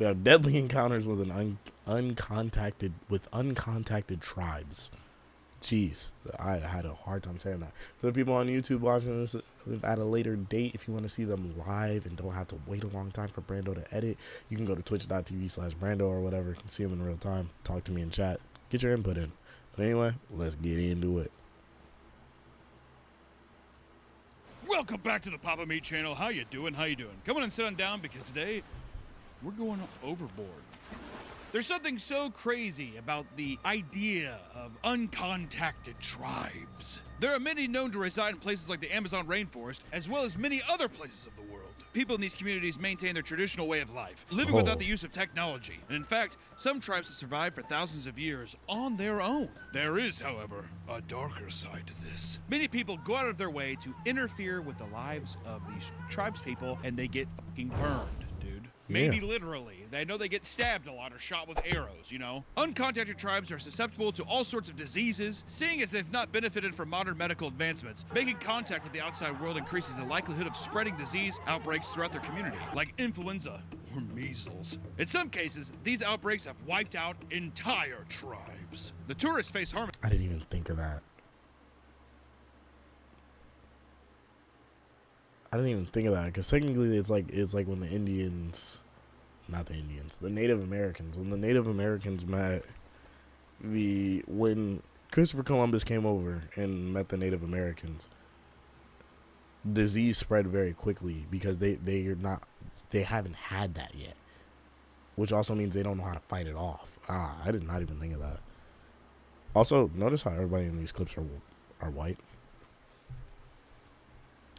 We have deadly encounters with uncontacted tribes. Jeez, I had a hard time saying that. For the people on YouTube watching this at a later date, if you want to see them live and don't have to wait a long time for Brando to edit, you can go to twitch.tv/Brando or whatever. You can see them in real time. Talk to me in chat. Get your input in. But anyway, let's get into it. Welcome back to the Papa Meat channel. How you doing? Come on and sit on down because today we're going overboard. There's something so crazy about the idea of uncontacted tribes. There are many known to reside in places like the Amazon rainforest, as well as many other places of the world. People in these communities maintain their traditional way of life, living without the use of technology. And in fact, some tribes have survived for thousands of years on their own. There is, however, a darker side to this. Many people go out of their way to interfere with the lives of these tribespeople, and they get fucking burned, dude. Maybe literally. I know they get stabbed a lot or shot with arrows, you know? Uncontacted tribes are susceptible to all sorts of diseases, seeing as they've not benefited from modern medical advancements. Making contact with the outside world increases the likelihood of spreading disease outbreaks throughout their community, like influenza or measles. In some cases, these outbreaks have wiped out entire tribes. The tourists face harm. I didn't even think of that. I didn't even think of that because technically it's like when the Native Americans, when the Native Americans met when Christopher Columbus came over and met the Native Americans, disease spread very quickly because they haven't had that yet, which also means they don't know how to fight it off. I did not even think of that. Also, notice how everybody in these clips are white.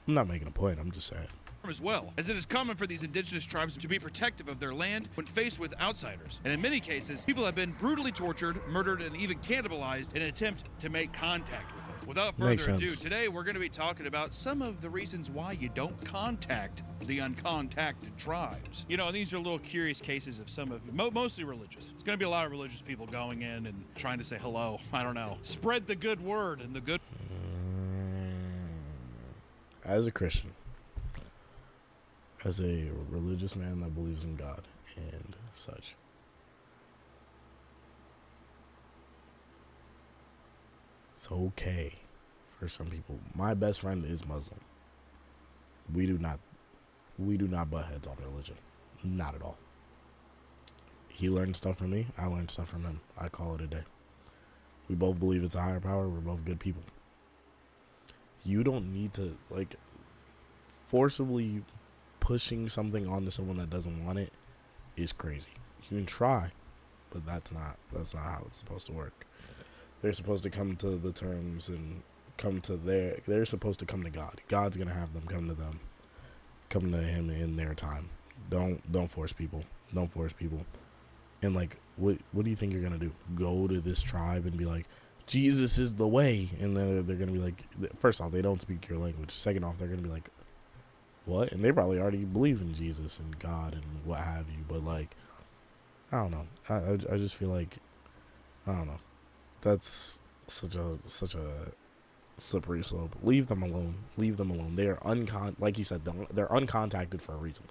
I'm not making a point, I'm just saying. As well, as it is common for these indigenous tribes to be protective of their land when faced with outsiders. And in many cases, people have been brutally tortured, murdered, and even cannibalized in an attempt to make contact with them. Without further ado, today we're going to be talking about some of the reasons why you don't contact the uncontacted tribes. You know, these are little curious cases of some of, mostly religious. It's going to be a lot of religious people going in and trying to say hello. I don't know. Spread the good word and the good... As a Christian, as a religious man that believes in God and such, it's okay for some people. My best friend is Muslim. We do not butt heads on religion. Not at all. He learned stuff from me. I learned stuff from him. I call it a day. We both believe it's a higher power. We're both good people. You don't need to, like, forcibly pushing something onto someone that doesn't want it is crazy. You can try, but that's not how it's supposed to work. They're supposed to come to the terms and they're supposed to come to God. God's gonna have them come to him in their time. Don't force people. Don't force people. And like, what do you think you're gonna do? Go to this tribe and be like, Jesus is the way, and then they're gonna be like, first off, they don't speak your language. Second off, they're gonna be like, what? And they probably already believe in Jesus and God and what have you. But like, I don't know. I just feel like, I don't know. That's such a slippery slope. Leave them alone. Leave them alone. They are like you said, they're uncontacted for a reason.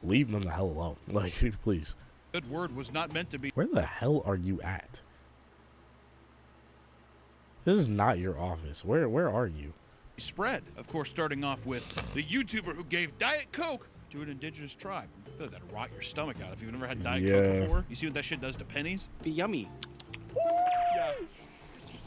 Leave them the hell alone. Like, please. Good word was not meant to be. Where the hell are you at? This is not your office. Where are you? Spread. Of course, starting off with the YouTuber who gave Diet Coke to an indigenous tribe. I feel like that'd rot your stomach out if you've never had Diet Coke before. You see what that shit does to pennies? Be yummy. Yeah.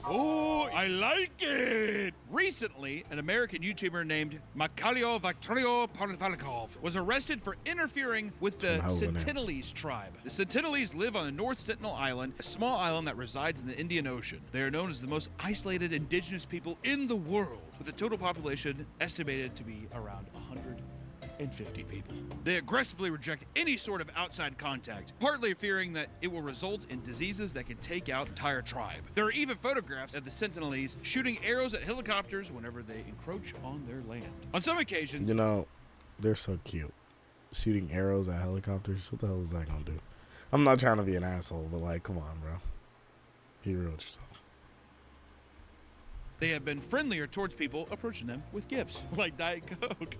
Oh, I like it! Recently, an American YouTuber named Makalio Victorio Parvalikov was arrested for interfering with the Sentinelese tribe. The Sentinelese live on the North Sentinel Island, a small island that resides in the Indian Ocean. They are known as the most isolated indigenous people in the world, with a total population estimated to be around 150 people. They aggressively reject any sort of outside contact, partly fearing that it will result in diseases that can take out the entire tribe. There are even photographs of the Sentinelese shooting arrows at helicopters whenever they encroach on their land. On some occasions, you know, they're so cute. Shooting arrows at helicopters, what the hell is that gonna do? I'm not trying to be an asshole, but like, come on, bro. Be real with yourself. They have been friendlier towards people approaching them with gifts, like Diet Coke.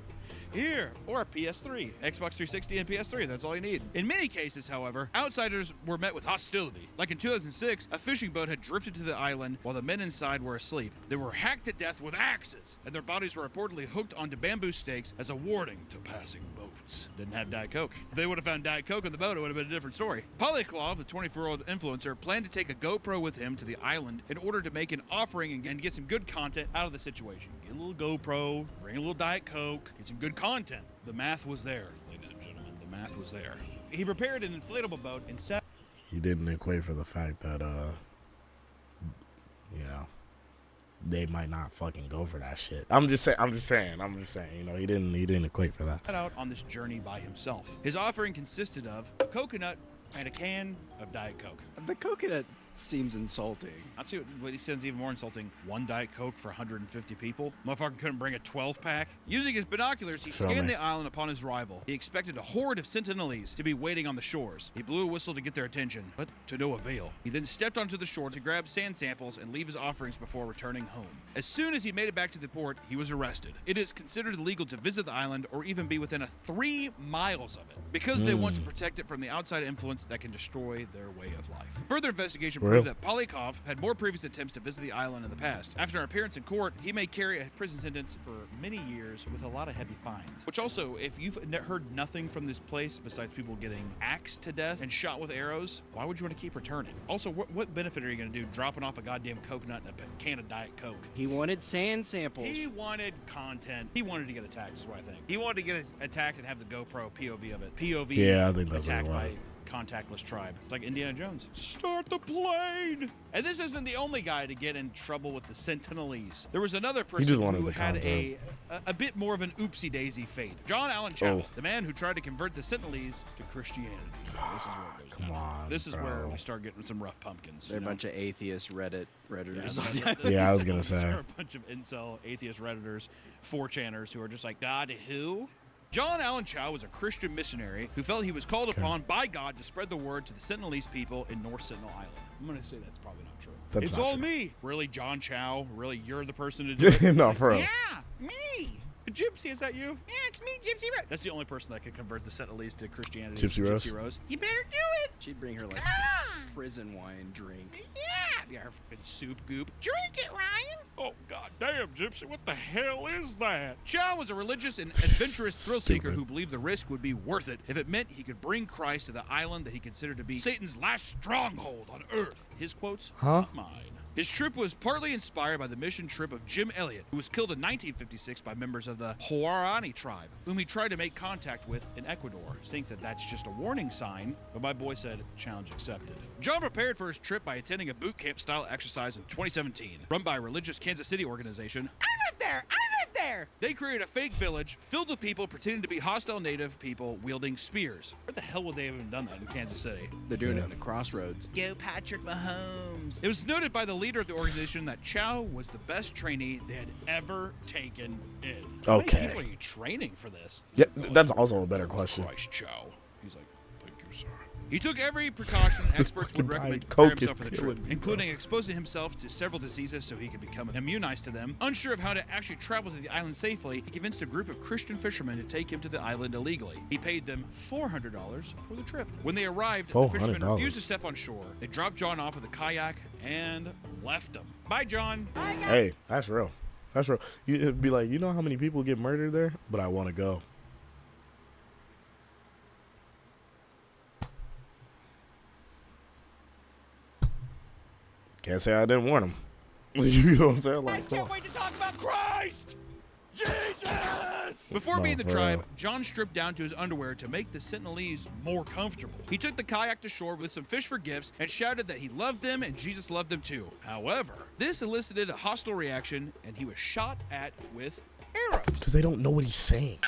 Here, or a PS3, Xbox 360 and PS3, that's all you need. In many cases, however, outsiders were met with hostility. Like in 2006, a fishing boat had drifted to the island while the men inside were asleep. They were hacked to death with axes, and their bodies were reportedly hooked onto bamboo stakes as a warning to passing boats. Didn't have Diet Coke. If they would have found Diet Coke on the boat, it would have been a different story. Polyklov, the 24-year-old influencer, planned to take a GoPro with him to the island in order to make an offering and get some good content out of the situation. Get a little GoPro, bring a little Diet Coke, get some good content. The math was there, ladies and gentlemen. The math was there. He prepared an inflatable boat and set. He didn't equate for the fact that, you know, they might not fucking go for that shit. I'm just saying, you know, he didn't equate for that. Out on this journey by himself. His offering consisted of a coconut and a can of Diet Coke. The coconut seems insulting. I'll see what he says even more insulting. One Diet Coke for 150 people? Motherfucker couldn't bring a 12-pack? Using his binoculars, he scanned the island upon his arrival. He expected a horde of Sentinelese to be waiting on the shores. He blew a whistle to get their attention, but to no avail. He then stepped onto the shore to grab sand samples and leave his offerings before returning home. As soon as he made it back to the port, he was arrested. It is considered illegal to visit the island or even be within 3 miles of it because they want to protect it from the outside influence that can destroy their way of life. Further investigation proved that Polyakov had more previous attempts to visit the island in the past. After an appearance in court, he may carry a prison sentence for many years with a lot of heavy fines. Which also, if you've heard nothing from this place besides people getting axed to death and shot with arrows, why would you want to keep returning? Also, what benefit are you going to do dropping off a goddamn coconut and a can of Diet Coke? He wanted sand samples. He wanted content. He wanted to get attacked, is what I think. He wanted to get attacked and have the GoPro POV of it. POV. Yeah, I think that's what he attacked by wanted. contactless tribe. It's like Indiana Jones. Start the plane! And this isn't the only guy to get in trouble with the Sentinelese. There was another person just wanted who the had content. a bit more of an oopsie-daisy fate. John Allen Chow, Oh. the man who tried to convert the Sentinelese to Christianity. This is where it goes Come down. on, This is where bro. we start getting some rough pumpkins. They're a you know? bunch of atheist Redditors. Yeah, I was gonna These say. are a bunch of incel, atheist Redditors, 4chaners who are just like, God, who? John Allen Chow was a Christian missionary who felt he was called upon by God to spread the word to the Sentinelese people in North Sentinel Island. I'm going to say that's probably not true. That's it's not all true. me. Really, John Chow? Really, you're the person to do it? No, for real. Yeah, me. Gypsy, is that you? Yeah, it's me, Gypsy Rose. That's the only person that could convert the Sentinelese to Christianity. Gypsy Rose? You better do it. She'd bring her like prison wine drink. Yeah, her fucking soup goop. Drink it, Ryan. Oh, goddamn, Gypsy, what the hell is that? Chow was a religious and adventurous thrill seeker Stupid. who believed the risk would be worth it if it meant he could bring Christ to the island that he considered to be Satan's last stronghold on earth. His quotes, Huh? not mine. His trip was partly inspired by the mission trip of Jim Elliot, who was killed in 1956 by members of the Huarani tribe, whom he tried to make contact with in Ecuador. Think that that's just a warning sign, but my boy said, challenge accepted. John prepared for his trip by attending a boot camp style exercise in 2017, run by a religious Kansas City organization. I live there! They created a fake village filled with people pretending to be hostile native people wielding spears. Where the hell would they have even done that in Kansas City? They're doing it in the crossroads. Go Patrick Mahomes. It was noted by the leader of the organization that Chow was the best trainee they had ever taken in. How many Okay. people are you training for this? Yeah, that's also a better question. Christ, Chow. He's like, thank you, sir. He took every precaution experts would fucking recommend to Diet prepare Coke himself for is the killing trip, me, including exposing himself to several diseases so he could become immunized to them. Unsure of how to actually travel to the island safely, he convinced a group of Christian fishermen to take him to the island illegally. He paid them $400 for the trip. When they arrived, the fishermen $400. refused to step on shore. They dropped John off with a kayak and left him. Bye, John. Hey, that's real. That's real. You'd be like, you know how many people get murdered there? But I want to go. Can't say I didn't warn him. You know what I'm saying? Like, come on. wait to talk about Christ! Jesus! Before No, meeting the for tribe, real. John stripped down to his underwear to make the Sentinelese more comfortable. He took the kayak to shore with some fish for gifts and shouted that he loved them and Jesus loved them too. However, this elicited a hostile reaction and he was shot at with arrows. Because they don't know what he's saying.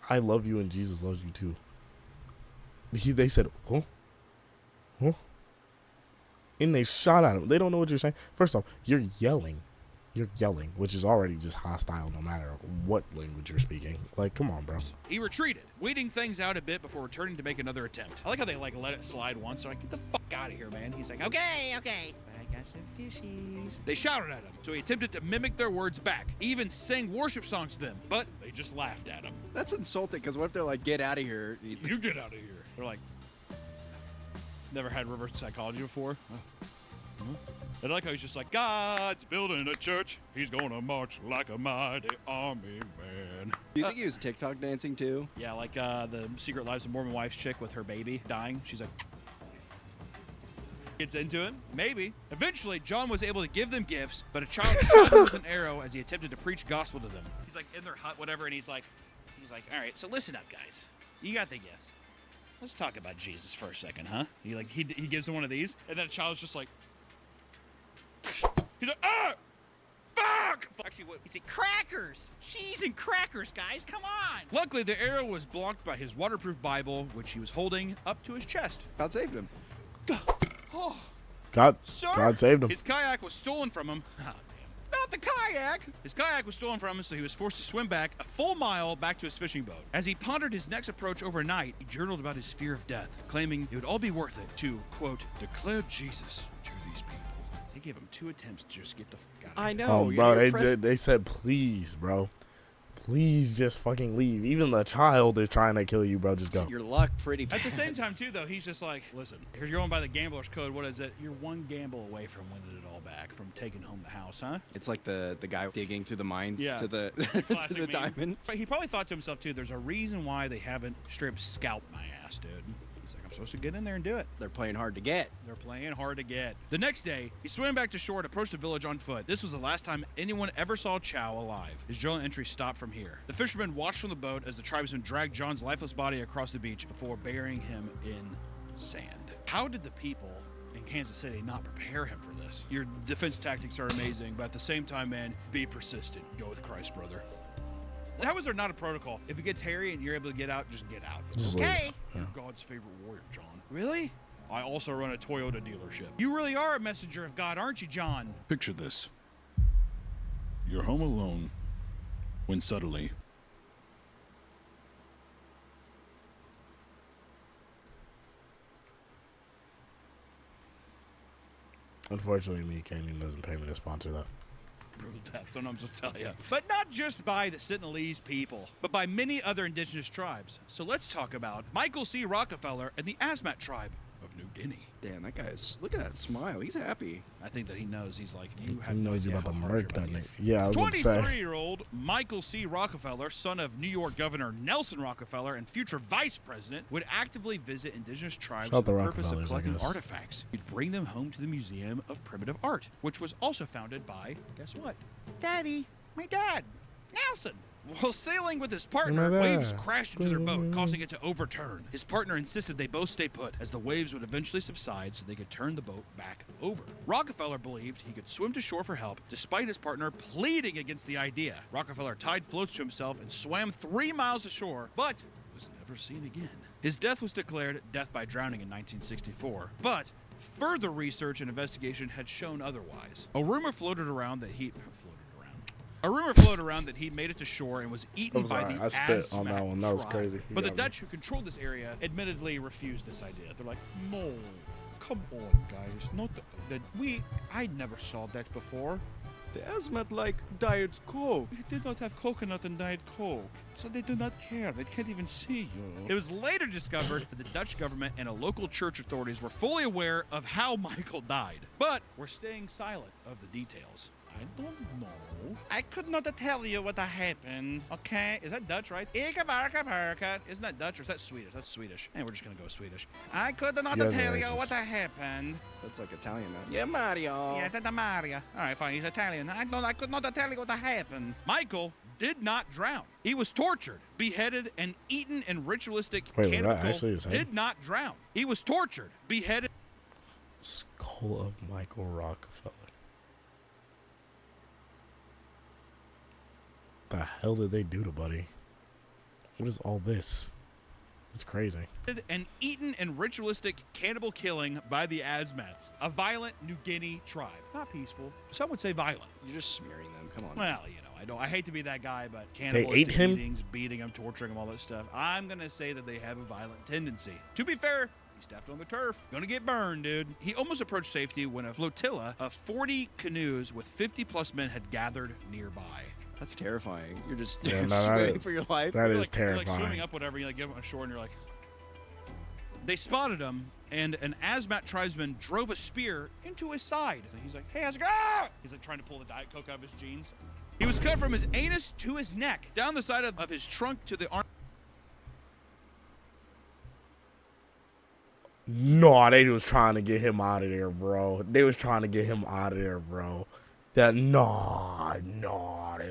I love you and Jesus loves you too. They said, huh? Huh? And they shot at him. They don't know what you're saying. First off, you're yelling. You're yelling, which is already just hostile no matter what language you're speaking. Like, come on, bro. He retreated, waiting things out a bit before returning to make another attempt. I like how they let it slide once. So like, get the fuck out of here, man. He's like, okay. got some fishies. They shouted at him, so he attempted to mimic their words back. He even sang worship songs to them, but they just laughed at him. That's insulting, because what if they're like, get out of here? You get out of here. They're like, never had reverse psychology before. I like how he's just like, God's building a church. He's gonna march like a mighty army man. Do you think he was TikTok dancing too? Yeah, like the Secret Lives of Mormon Wife's chick with her baby dying. She's like, gets into it. Maybe. Eventually, John was able to give them gifts, but a child shot him with an arrow as he attempted to preach gospel to them. He's like in their hut, whatever, and he's like, all right, so listen up, guys. You got the gifts. Let's talk about Jesus for a second, huh? He gives him one of these, and then a child's just like, he's like, ah! Fuck! Actually, what? He said, crackers! Cheese and crackers, guys, come on! Luckily, the arrow was blocked by his waterproof Bible, which he was holding up to his chest. God saved him. Oh, God sir, saved him. His kayak was stolen from him. Oh, damn. Not the kayak! His kayak was stolen from him, so he was forced to swim back a full mile back to his fishing boat. As he pondered his next approach overnight, he journaled about his fear of death, claiming it would all be worth it to, quote, declare Jesus to these people. They gave him 2 attempts to just get the fuck out of I here. know. Oh, bro, they said, please, bro. Please just fucking leave. Even the child is trying to kill you, bro. Just go. Your luck pretty bad. At the same time, too, though, he's just like, listen, if you're going by the gambler's code, what is it? You're one gamble away from winning it all back, from taking home the house, huh? It's like the guy digging through the mines Yeah. to the Classic to the meme. diamonds. But he probably thought to himself, too, there's a reason why they haven't straight up scalped my ass, dude. He's like, I'm supposed to get in there and do it. They're playing hard to get. They're playing hard to get. The next day, he swam back to shore and approached the village on foot. This was the last time anyone ever saw Chow alive. His journal entry stopped from here. The fishermen watched from the boat as the tribesmen dragged John's lifeless body across the beach before burying him in sand. How did the people in Kansas City not prepare him for this? Your defense tactics are amazing, but at the same time, man, be persistent. Go with Christ, brother. How is there not a protocol? If it gets hairy and you're able to get out, just get out. Just Okay. leave. Yeah. You're God's favorite warrior, John. Really? I also run a Toyota dealership. You really are a messenger of God, aren't you, John? Picture this. You're home alone when suddenly Unfortunately, me, Canyon doesn't pay me to sponsor that. Brutal death, sometimes I'll tell you. But not just by the Sinhalese people, but by many other indigenous tribes. So let's talk about Michael C. Rockefeller and the Asmat tribe of New Guinea. Damn, that guy's. Look at that smile. He's happy. I think that he knows. He's like, you He have no knows you idea about to how hard murk you're that about to nigga. Yeah, I was about to say. 23-year-old Michael C. Rockefeller, son of New York Governor Nelson Rockefeller and future vice president, would actively visit indigenous tribes Shout for the the purpose of Rockefellers, I collecting guess. artifacts. He'd bring them home to the Museum of Primitive Art, which was also founded by, guess what? Daddy, my dad, Nelson. While sailing with his partner, My waves dad. crashed into their boat, causing it to overturn. His partner insisted they both stay put, as the waves would eventually subside so they could turn the boat back over. Rockefeller believed he could swim to shore for help, despite his partner pleading against the idea. Rockefeller tied floats to himself and swam 3 miles ashore, but was never seen again. His death was declared death by drowning in 1964, but further research and investigation had shown otherwise. A rumor floated around that he made it to shore and was eaten I'm by sorry, the I spit on Asmat that one. That was tribe. crazy. You But the got me. Dutch who controlled this area admittedly refused this idea. They're like, no, come on, guys, not that I never saw that before. The Asmat like Diet Coke. We did not have coconut and Diet Coke, so they do not care. They can't even see you. It was later discovered that the Dutch government and local church authorities were fully aware of how Michael died, but were staying silent of the details. I don't know. I could not tell you what happened. Okay, is that Dutch, right? Isn't that Dutch or is that Swedish? That's Swedish. Hey, we're just gonna go Swedish. I could not Yes, tell you racist. what happened. That's like Italian, man. Yeah, Mario. Yeah, that's Maria. All right, fine. He's Italian. I could not tell you what happened. Michael did not drown. He was tortured, beheaded, and eaten in ritualistic Wait, was that cannibal. actually his name? Did not drown. He was tortured, beheaded. Skull of Michael Rockefeller. The hell did they do to Buddy? What is all this? It's crazy. And eaten in ritualistic cannibal killing by the Asmats, a violent New Guinea tribe. Not peaceful. Some would say violent. You're just smearing them. Come on. Well, I hate to be that guy, but cannibalistic ate him? eatings, beating him, torturing him, all that stuff. I'm gonna say that they have a violent tendency. To be fair, He stepped on the turf. Gonna get burned, dude. He almost approached safety when a flotilla of 40 canoes with 50-plus men had gathered nearby. That's terrifying. You're just Yeah, no, swimming for your life. That is You're like terrifying. swimming up, whatever. You like get on shore, and you're like. They spotted him, and an Asmat tribesman drove a spear into his side. So he's like, "Hey, how's it going?" He's like trying to pull the Diet Coke out of his jeans. He was cut from his anus to his neck, down the side of his trunk to the arm. No, they was trying to get him out of there, bro. They was trying to get him out of there, bro. That they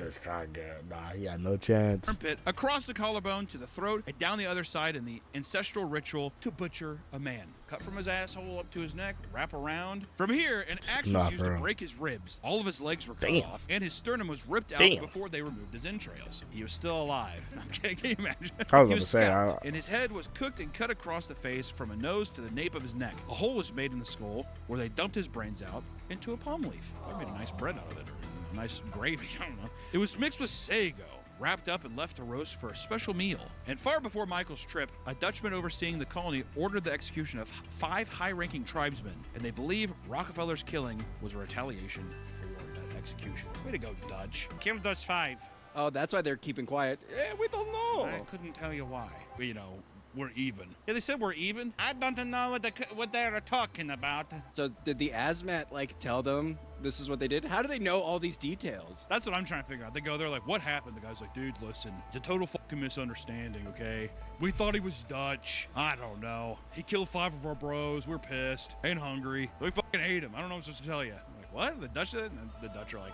was trying to get. Nah, he had no chance. Armpit, across the collarbone to the throat, and down the other side in the ancestral ritual to butcher a man. Cut from his asshole up to his neck, wrap around. From here, an axe was used to break his ribs. All of his legs were cut off, and his sternum was ripped out before they removed his entrails. He was still alive. I'm kidding. Can you imagine? I was He going to say, scalped, and his head was cooked and cut across the face from a nose to the nape of his neck. A hole was made in the skull where they dumped his brains out into a palm leaf. I made a nice bread out of it, or a nice gravy. I don't know. It was mixed with sago, wrapped up and left to roast for a special meal. And far before Michael's trip, a Dutchman overseeing the colony ordered the execution of 5 high-ranking tribesmen, and they believe Rockefeller's killing was a retaliation for that execution. Way to go, Dutch. Killed those 5. Oh, that's why they're keeping quiet. We don't know. I couldn't tell you why. You know, we're even. Yeah, they said we're even. I don't know what they're talking about. So did the Asmat like tell them this is what they did? How do they know all these details? That's what I'm trying to figure out. They go there like, what happened? The guy's like, dude, listen, it's a total fucking misunderstanding, okay? We thought he was Dutch. I don't know. He killed 5 of our bros. We're pissed and hungry. We fucking hate him. I don't know what I'm supposed to tell you. I'm like, what? The Dutch said? And the Dutch are like,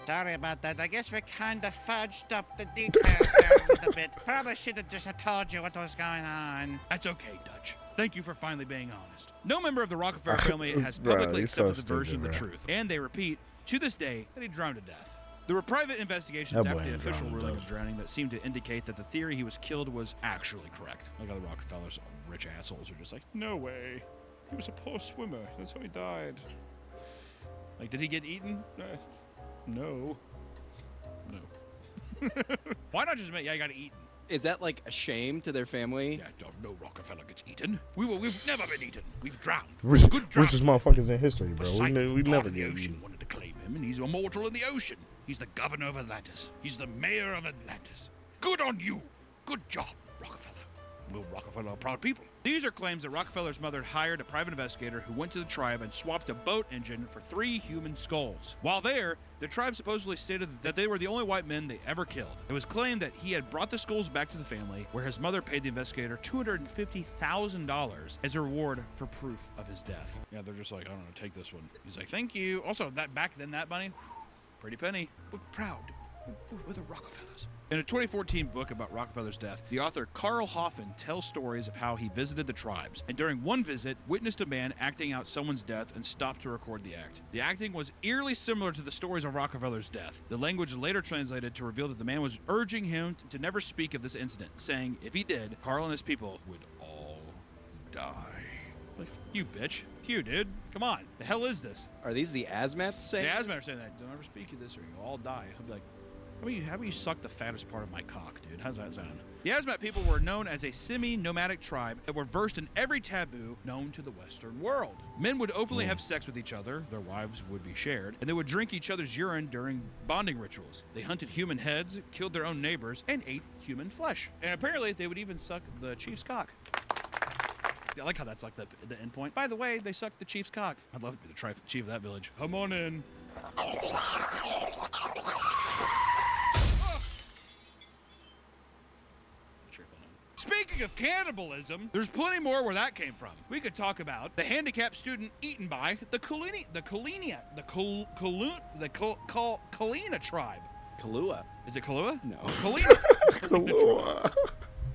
sorry about that. I guess we kind of fudged up the details there a little bit. Probably should have just told you what was going on. that's okay, Dutch. Thank you for finally being honest. No member of the Rockefeller family has Bro, publicly he's so accepted the version stupid, of the bro. truth. And they repeat, to this day, that he drowned to death. There were private investigations That boy after the ain't official drowned to ruling death. of drowning that seemed to indicate that the theory he was killed was actually correct. Like how the Rockefellers, rich assholes, are just like, no way. He was a poor swimmer. That's how he died. Like, did he get eaten? No. No. Why not just admit, yeah, I got eaten? Is that like a shame to their family? Yeah, no Rockefeller gets eaten. We've never been eaten. We've drowned. Rich, Good drown. richest motherfuckers in history, bro. Poseidon, We god never of the get ocean, eaten. wanted to claim him, and he's immortal in the ocean. He's the governor of Atlantis. He's the mayor of Atlantis. Good on you. Good job, Rockefeller. Will Rockefeller are proud people. These are claims that Rockefeller's mother hired a private investigator who went to the tribe and swapped a boat engine for 3 human skulls. While there, the tribe supposedly stated that they were the only white men they ever killed. It was claimed that he had brought the skulls back to the family, where his mother paid the investigator $250,000 as a reward for proof of his death. Yeah, they're just like, I don't know, take this one. He's like, thank you. Also, that back then, that money, pretty penny. We're proud. We're the Rockefellers. In a 2014 book about Rockefeller's death, the author Carl Hoffman tells stories of how he visited the tribes, and during one visit, witnessed a man acting out someone's death and stopped to record the act. The acting was eerily similar to the stories of Rockefeller's death. The language later translated to reveal that the man was urging him to never speak of this incident, saying if he did, Carl and his people would all die. Like, f you, bitch. F you, dude. Come on. The hell is this? Are these the Asmats saying? The Asmat are saying that. Don't ever speak of this or you'll all die. I'll be like, how about you suck the fattest part of my cock, dude? How's that sound? The Asmat people were known as a semi-nomadic tribe that were versed in every taboo known to the Western world. Men would openly have sex with each other, their wives would be shared, and they would drink each other's urine during bonding rituals. They hunted human heads, killed their own neighbors, and ate human flesh. And apparently, they would even suck the chief's cock. I like how that's like the end point. By the way, they sucked the chief's cock. I'd love to be the chief of that village. Come on in. Speaking of cannibalism, there's plenty more where that came from. We could talk about the handicapped student eaten by the Kalina tribe. Kahlua. Is it Kahlua? No. Kalina.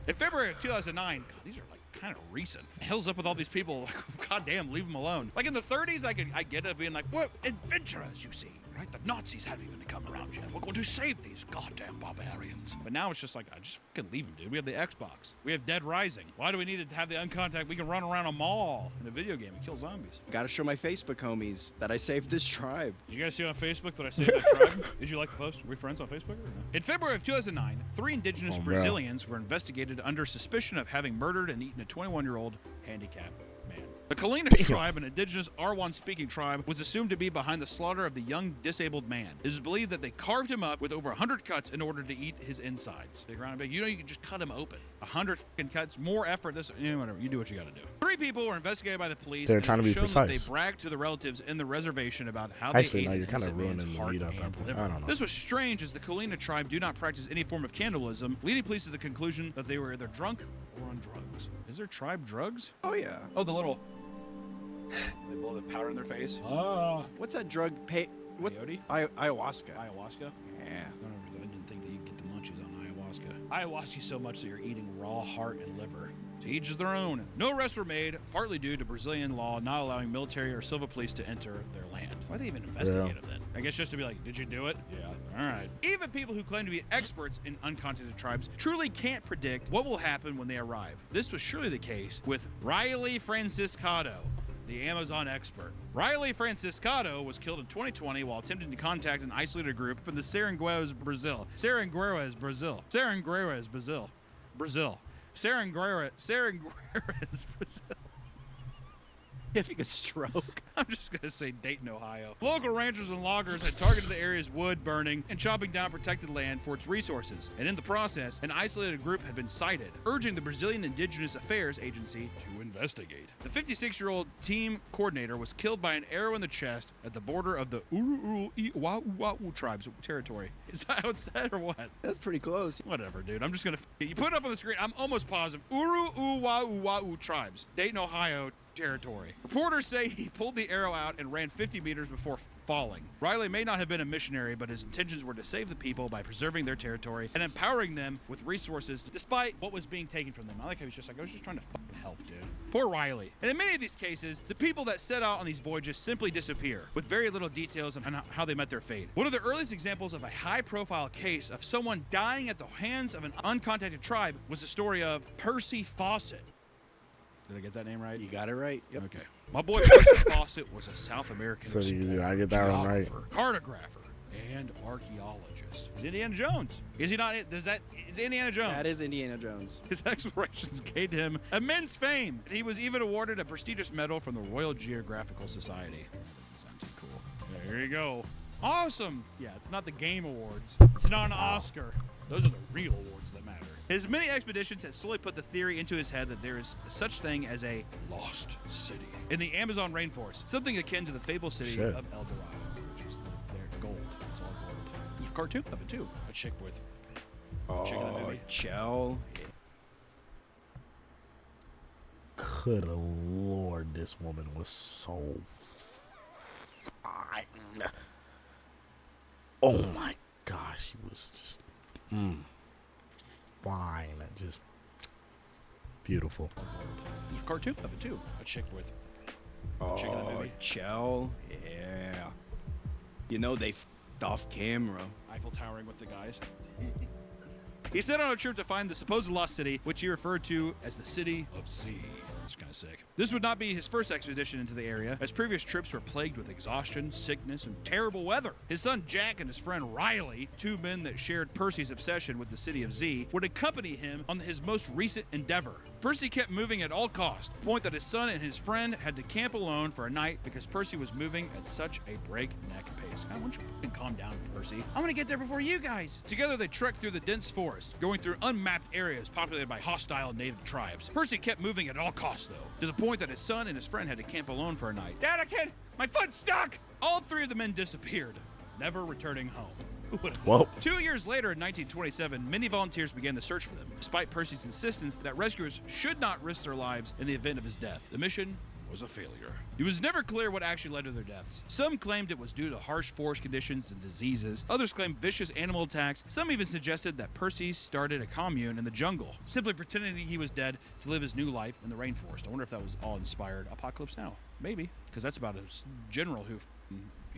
In February of 2009, God, these are like kind of recent. Hills up with all these people. Like, goddamn, leave them alone. Like in the 30s, I get it being like, what adventurers you see. right? The Nazis haven't even come around yet. We're going to save these goddamn barbarians. But now it's just like, I just fucking leave them, dude. We have the Xbox. We have Dead Rising. Why do we need to have the uncontact? We can run around a mall in a video game and kill zombies. Gotta show my Facebook homies that I saved this tribe. Did you guys see on Facebook that I saved that tribe? Did you like the post? Are we friends on Facebook or no? In February of 2009, 3 indigenous bro. Brazilians were investigated under suspicion of having murdered and eaten a 21-year-old handicapped man. The Kalina tribe, an indigenous Arwan-speaking tribe, was assumed to be behind the slaughter of the young disabled man. It is believed that they carved him up with over 100 cuts in order to eat his insides. They ground him back. You know, you can just cut him open. 100 fucking cuts, more effort. This, whatever. You do what you got to do. 3 people were investigated by the police. They're trying to be shown that precise. They bragged to the relatives in the reservation about how Actually, they ate no, an you're kinda innocent man's ruining the heart meat at that and point. liver. I don't know. This was strange, as the Kalina tribe do not practice any form of cannibalism, leading police to the conclusion that they were either drunk or on drugs. Is their tribe drugs? Oh yeah. Oh, the little. They blow the powder in their face. What's that drug? What? Peyote? Ayahuasca. Ayahuasca? Yeah. I didn't think that you'd get the munchies on ayahuasca. Ayahuasca so much that you're eating raw heart and liver. To each is their own. No arrests were made, partly due to Brazilian law not allowing military or civil police to enter their land. Why they even investigate them then? I guess just to be like, did you do it? Yeah. All right. Even people who claim to be experts in uncontacted tribes truly can't predict what will happen when they arrive. This was surely the case with Riley Franciscado, the Amazon expert. Riley Franciscado was killed in 2020 while attempting to contact an isolated group in the Serangueros, Brazil. Brazil. Having a stroke. I'm just going to say Dayton, Ohio. Local ranchers and loggers had targeted the area's wood burning and chopping down protected land for its resources. And in the process, an isolated group had been sighted, urging the Brazilian Indigenous Affairs Agency to investigate. The 56-year-old team coordinator was killed by an arrow in the chest at the border of the Uru-Iwa'u tribe's territory. Is that how it's said or what? That's pretty close. Whatever, dude. I'm just going to... You put it up on the screen. I'm almost positive. Uru-Iwa'u tribes. Dayton, Ohio territory. Reporters say he pulled the arrow out and ran 50 meters before falling. Riley may not have been a missionary, but his intentions were to save the people by preserving their territory and empowering them with resources despite what was being taken from them. I like how he's just like, I was just trying to fucking help, dude. Poor Riley. And in many of these cases, the people that set out on these voyages simply disappear, with very little details on how they met their fate. One of the earliest examples of a high-profile case of someone dying at the hands of an uncontacted tribe was the story of Percy Fawcett. Did I get that name right? You got it right. Yep. Okay. My boy Percy Fawcett was a South American So explorer, I get that one right. geographer, cartographer, and archaeologist. He's Indiana Jones. Is he not? It's Indiana Jones. That is Indiana Jones. His explorations gained him immense fame, and he was even awarded a prestigious medal from the Royal Geographical Society. That doesn't sound too cool. There you go. Awesome. Yeah, it's not the Game Awards. It's not an Oscar. Those are the real awards that matter. His many expeditions had slowly put the theory into his head that there is such thing as a lost city in the Amazon rainforest, something akin to the fabled city of El Dorado, which is their gold. It's all gold. There's a cartoon of it too. A chick with chicken in the movie. Chell. Good Lord, this woman was so fine. Oh my gosh, she was just fine. Just beautiful. There's a cartoon of it too. A chick with chicken in the movie. Chell. Yeah. You know they f***ed off camera. Eiffel Towering with the guys. He set on a trip to find the supposed lost city, which he referred to as the City of Z. It's kind of sick. This would not be his first expedition into the area, as previous trips were plagued with exhaustion, sickness, and terrible weather. His son Jack and his friend Riley, 2 men that shared Percy's obsession with the City of Z, would accompany him on his most recent endeavor. Percy kept moving at all costs, to the point that his son and his friend had to camp alone for a night because Percy was moving at such a breakneck pace. God, why don't you fucking calm down, Percy? I'm gonna get there before you guys. Together they trekked through the dense forest, going through unmapped areas populated by hostile native tribes. Percy kept moving at all costs, though, to the point that his son and his friend had to camp alone for a night. Dad, I can't! My foot's stuck! All 3 of the men disappeared, never returning home. Who would have Whoa. thought? 2 years later, in 1927, many volunteers began the search for them, despite Percy's insistence that rescuers should not risk their lives in the event of his death. The mission was a failure. It was never clear what actually led to their deaths. Some claimed it was due to harsh forest conditions and diseases. Others claimed vicious animal attacks. Some even suggested that Percy started a commune in the jungle, simply pretending he was dead to live his new life in the rainforest. I wonder if that was all inspired Apocalypse Now. Maybe, because that's about a general who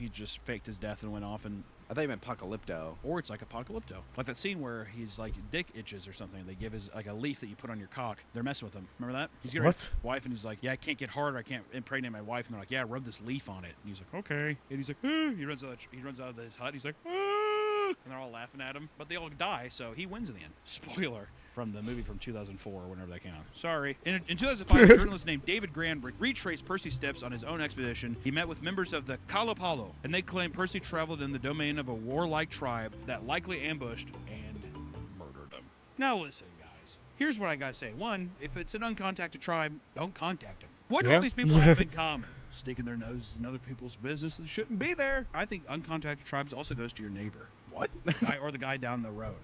he just faked his death and went off and. I thought you meant Apocalypto. Or it's like Apocalypto. Like that scene where he's like dick itches or something. They give his like a leaf that you put on your cock. They're messing with him. Remember that? He's getting What? wife and he's like, yeah, I can't get hard. I can't impregnate my wife. And they're like, yeah, rub this leaf on it. And he's like, okay. And he's like, ah. He runs out of his hut. He's like, ah. And they're all laughing at him. But they all die, so he wins in the end. Spoiler. From the movie from 2004 or whenever that came out. Sorry. In 2005, a journalist named David Grand retraced Percy's steps on his own expedition. He met with members of the Kalapalo, and they claim Percy traveled in the domain of a warlike tribe that likely ambushed and murdered him. Now listen, guys. Here's what I gotta say. One, if it's an uncontacted tribe, don't contact them. What do all these people have in common? Sticking their noses in other people's business that shouldn't be there. I think uncontacted tribes also goes to your neighbor. What? Or the guy down the road.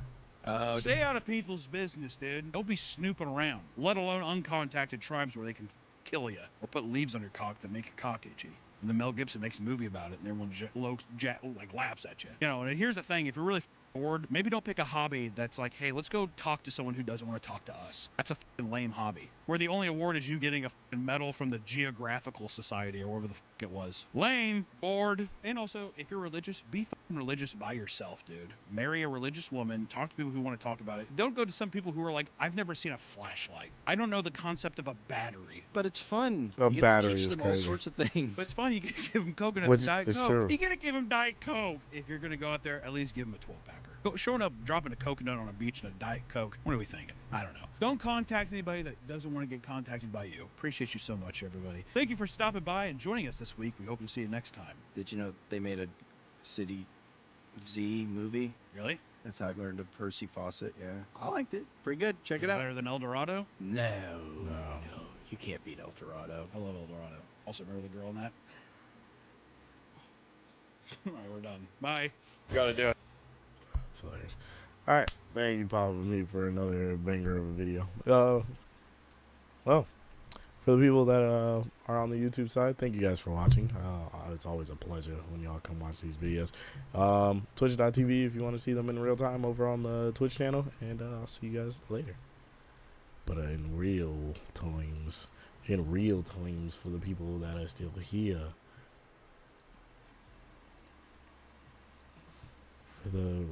Stay out of people's business, dude. Don't be snooping around, let alone uncontacted tribes where they can kill you or put leaves on your cock that make your cock itchy. And then Mel Gibson makes a movie about it, and everyone laughs at you. You know, and here's the thing: if you're really bored, maybe don't pick a hobby that's like, hey, let's go talk to someone who doesn't want to talk to us. That's a fucking lame hobby. Where the only award is you getting a fucking medal from the Geographical Society or whatever the fuck it was. Lame, bored, and also, if you're religious, be fucking religious by yourself, dude. Marry a religious woman. Talk to people who want to talk about it. Don't go to some people who are like, I've never seen a flashlight. I don't know the concept of a battery. But it's fun. A You get to battery teach is them crazy. all sorts of things. But it's fun. You gotta give them coconut Which and Diet is Coke. true. You gotta give them Diet Coke. If you're gonna go out there, at least give them a 12-packer. Showing up, dropping a coconut on a beach and a Diet Coke. What are we thinking? I don't know. Don't contact anybody that doesn't want to get contacted by you. Appreciate you so much, everybody. Thank you for stopping by and joining us this week. We hope to see you next time. Did you know they made a City Z movie? Really? That's how I learned of Percy Fawcett. Yeah, I liked it. Pretty good. Check it out. Better than El Dorado? No, you can't beat El Dorado. I love El Dorado. Also, remember the girl in that? All right, we're done. Bye. Gotta do it. That's hilarious. All right, thank you, Papa, me for another banger of a video. Well, for the people that are on the YouTube side, thank you guys for watching. It's always a pleasure when y'all come watch these videos. Twitch.tv if you want to see them in real time over on the Twitch channel, and I'll see you guys later. But in real times for the people that are still here.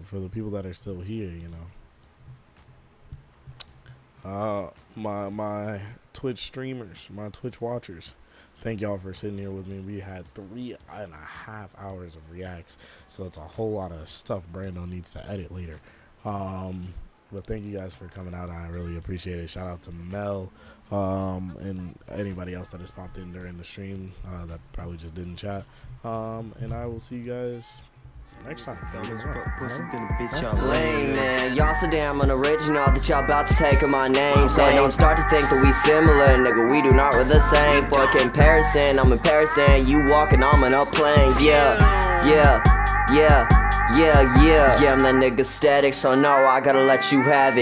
For the people that are still here, you know. My Twitch streamers, my Twitch watchers, thank y'all for sitting here with me. We had 3.5 hours of reacts, so that's a whole lot of stuff Brando needs to edit later. But thank you guys for coming out. I really appreciate it. Shout out to Mel and anybody else that has popped in during the stream that probably just didn't chat. And I will see you guys next time. Lame, man. Y'all so damn unoriginal that y'all about to take my name. So don't start to think that we similar, nigga. We do not we're the same. For comparison, I'm in Paris and you walking, I'm on a plane. Yeah, I'm that nigga static, so no, I gotta let you have it.